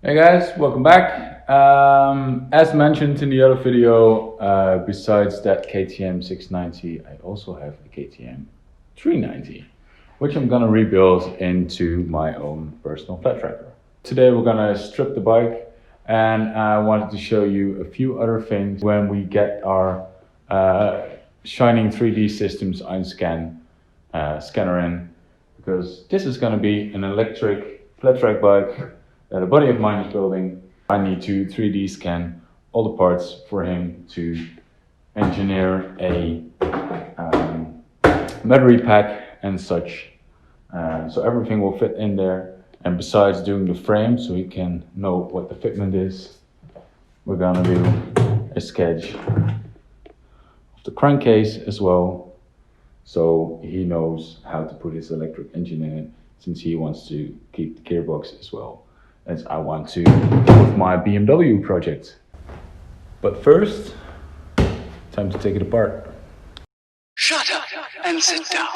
Hey guys, welcome back. As mentioned in the other video, besides that KTM 690, I also have a KTM 390, which I'm gonna rebuild into my own personal flat tracker. Today we're gonna strip the bike, and I wanted to show you a few other things when we get our Shining 3D Systems scanner in, because this is gonna be an electric flat track bike that a buddy of mine is building. I need to 3D scan all the parts for him to engineer a battery pack and such. So everything will fit in there. And besides doing the frame so he can know what the fitment is, we're gonna do a sketch of the crankcase as well, so he knows how to put his electric engine in it, since he wants to keep the gearbox as well as I want to with my BMW project. But first, time to take it apart. Shut up and sit down.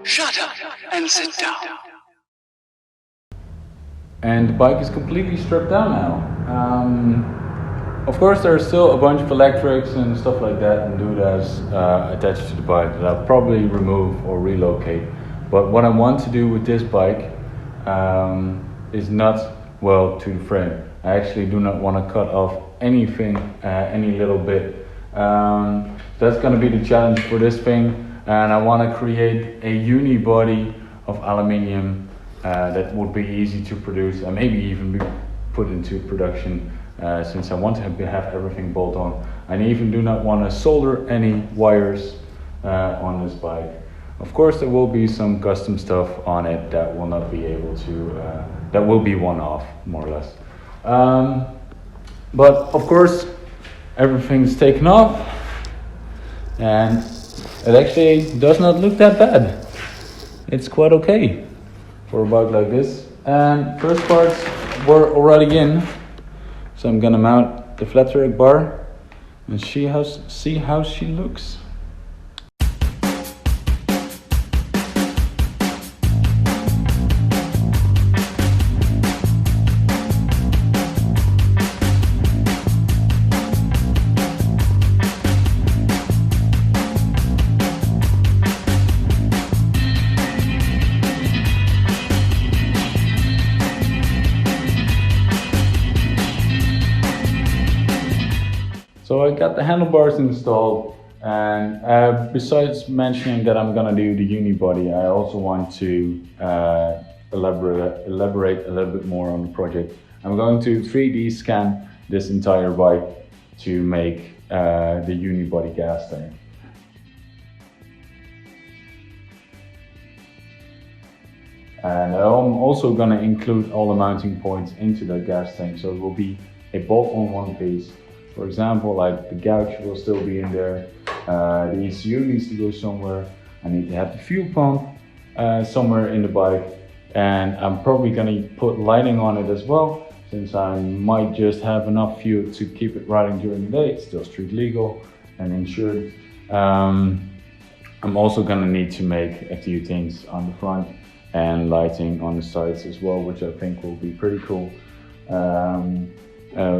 Shut up and sit down. And the bike is completely stripped down now. Of course, there's still a bunch of electrics and stuff like that and doodads attached to the bike that I'll probably remove or relocate. But what I want to do with this bike is not, well, to the frame. I actually do not want to cut off anything, any little bit. That's going to be the challenge for this thing. And I want to create a uni body of aluminium that would be easy to produce and maybe even be put into production, since I want to have everything bolt on. I even do not want to solder any wires on this bike. Of course, there will be some custom stuff on it that will not be able to, that will be one-off, more or less. But of course, everything's taken off, and it actually does not look that bad. It's quite okay for a bike like this. And first parts were already in, so I'm gonna mount the flat track bar and see how she looks. So I got the handlebars installed, and besides mentioning that I'm gonna do the uni body, I also want to elaborate a little bit more on the project. I'm going to 3D scan this entire bike to make the uni body gas tank. And I'm also gonna include all the mounting points into the gas tank, so it will be a bolt-on one piece. For example, like the gouge will still be in there, the ECU needs to go somewhere, I need to have the fuel pump somewhere in the bike, and I'm probably going to put lighting on it as well, since I might just have enough fuel to keep it riding during the day. It's still street legal and insured. I'm also gonna need to make a few things on the front and lighting on the sides as well, which I think will be pretty cool.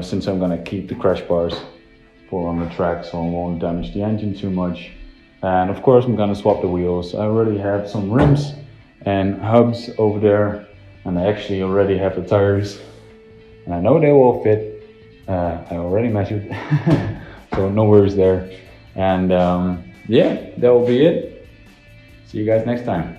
Since I'm gonna keep the crash bars for on the track, so I won't damage the engine too much. And of course I'm gonna swap the wheels. I already have some rims and hubs over there, and I actually already have the tires, and I know they will fit. I already measured, so no worries there. And yeah, that will be it. See you guys next time.